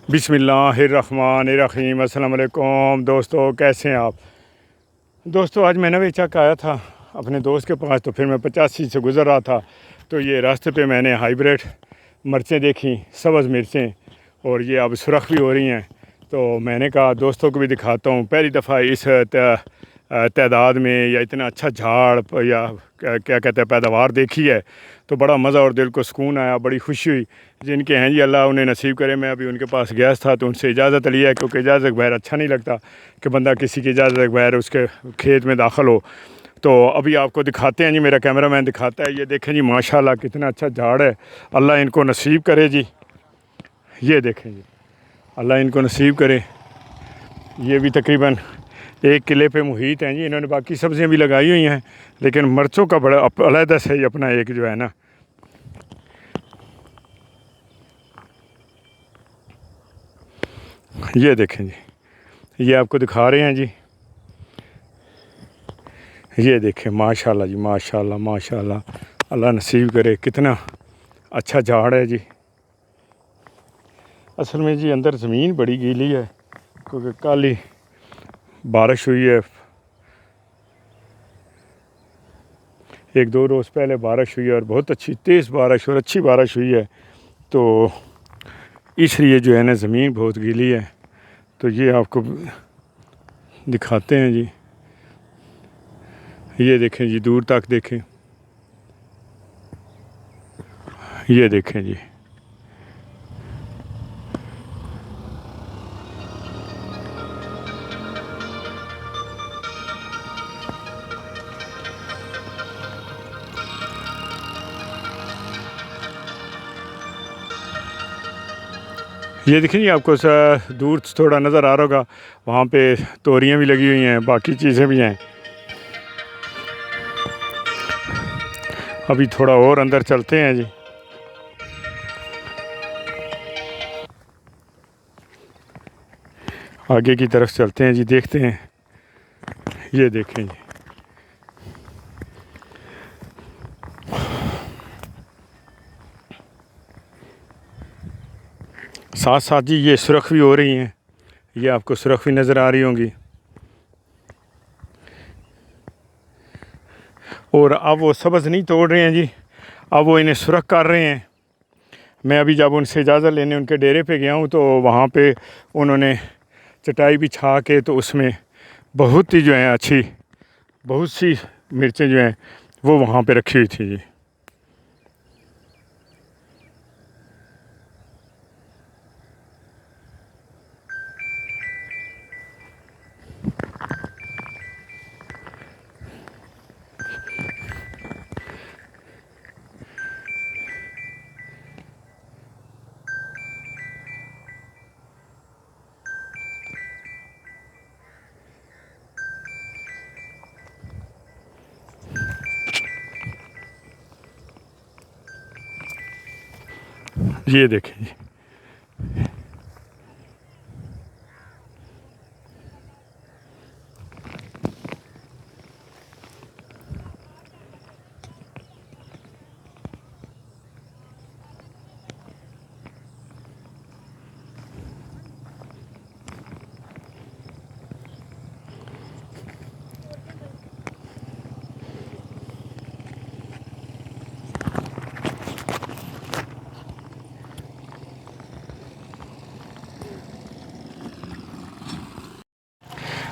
बिस्मिल्लाहिर्रहमानिर्रहीम। अस्सलाम वालेकुम दोस्तों, कैसे हैं आप दोस्तों। आज मैं नवे चक आया था अपने दोस्त के पास, तो फिर मैं 85 से गुज़र रहा था, तो ये रास्ते पे मैंने हाइब्रिड मिर्चें देखी, सब्ज़ मिर्चें, और ये अब सुरख भी हो रही हैं। तो मैंने कहा दोस्तों को भी दिखाता हूँ। पहली दफ़ा इस तादाद में या इतना अच्छा झाड़ या क्या कहते हैं पैदावार देखी है, तो बड़ा मज़ा और दिल को सुकून आया, बड़ी खुशी हुई। जिनके हैं जी अल्लाह उन्हें नसीब करे। मैं अभी उनके पास गया था तो उनसे इजाज़त लिया, क्योंकि इजाज़त के बगैर अच्छा नहीं लगता कि बंदा किसी की इजाज़त के बगैर उसके खेत में दाखिल हो। तो अभी आपको दिखाते हैं जी, मेरा कैमरामैन दिखाता है। ये देखें जी, माशाल्लाह कितना अच्छा झाड़ है। अल्लाह इनको नसीब करे जी। ये देखें जी, अल्लाह इनको नसीब करे। ये भी तकरीबन 1 किले पे मुहित हैं जी। इन्होंने बाकी सब्ज़ियाँ भी लगाई हुई हैं, लेकिन मिर्चों का बड़ा अलहदा से ही अपना एक जो है ना, ये देखें जी, ये आपको दिखा रहे हैं जी। ये देखें माशाल्लाह जी, माशाल्लाह माशाल्लाह। अल्लाह नसीब करे। कितना अच्छा झाड़ है जी। असल में जी अंदर ज़मीन बड़ी गीली है, क्योंकि कल ही बारिश हुई है। 1-2 रोज़ पहले बारिश हुई है, और बहुत अच्छी तेज़ बारिश और अच्छी बारिश हुई है, तो इसलिए जो है ना ज़मीन बहुत गीली है। तो ये आपको दिखाते हैं जी। ये देखें जी, दूर तक देखें। ये देखें जी, ये देखें जी, आपको दूर थोड़ा नज़र आ रहा होगा, वहाँ पे तोरियाँ भी लगी हुई हैं, बाकी चीज़ें भी हैं। अभी थोड़ा और अंदर चलते हैं जी। आगे की तरफ चलते हैं जी, देखते हैं। ये देखें जी, साथ साथ जी ये सुरख भी हो रही हैं। ये आपको सुरख भी नज़र आ रही होंगी। और अब वो सब्ज़ नहीं तोड़ रहे हैं जी, अब वो इन्हें सुरख कर रहे हैं। मैं अभी जब उनसे इजाज़त लेने उनके डेरे पे गया हूँ, तो वहाँ पे उन्होंने चटाई बिछा के, तो उसमें बहुत ही जो है अच्छी, बहुत सी मिर्चें जो हैं वो वहाँ पे रखी हुई थी जी। ये देखें जी,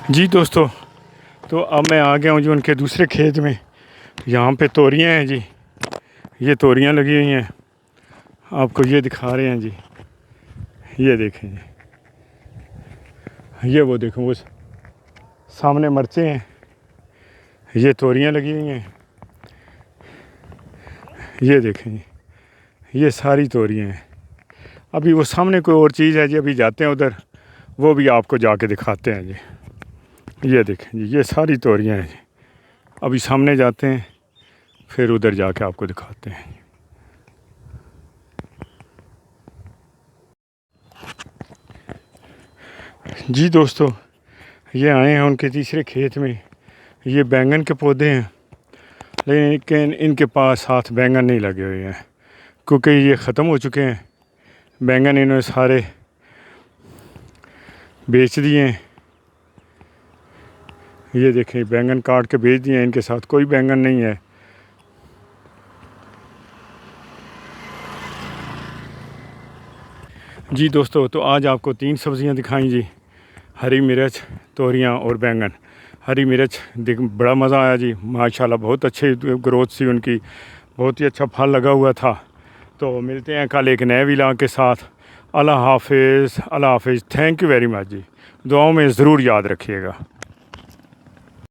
जी दोस्तों। तो अब मैं आ गया हूँ जी उनके दूसरे खेत में। यहाँ पे तोरियाँ हैं जी, ये तोरियाँ लगी हुई हैं, आपको ये दिखा रहे हैं जी। ये देखें जी, ये वो देखो, वो सामने मिर्चें हैं, ये तोरियाँ लगी हुई हैं। ये देखें जी, ये सारी तोरियाँ हैं। अभी वो सामने कोई और चीज़ है जी, अभी जाते हैं उधर, वो भी आपको जाके दिखाते हैं जी। ये देखें जी, ये सारी तोरियाँ हैं जी। अभी सामने जाते हैं, फिर उधर जाके आपको दिखाते हैं जी। दोस्तों, ये आए हैं उनके तीसरे खेत में। ये बैंगन के पौधे हैं, लेकिन इनके पास साथ बैंगन नहीं लगे हुए हैं, क्योंकि ये ख़त्म हो चुके हैं। बैंगन इन्होंने सारे बेच दिए हैं। ये देखें बैंगन काट के बेच दिए हैं, इनके साथ कोई बैंगन नहीं है। जी दोस्तों, तो आज आपको 3 सब्ज़ियां दिखाई जी, हरी मिर्च, तोरियां और बैंगन। हरी मिर्च देख बड़ा मज़ा आया जी, माशाल्लाह बहुत अच्छी ग्रोथ सी उनकी, बहुत ही अच्छा फल लगा हुआ था। तो मिलते हैं कल एक नए व्लॉग के साथ। अल्लाह हाफिज़, अल्लाह हाफिज़। थैंक यू वेरी मच जी, दुआओं में ज़रूर याद रखिएगा।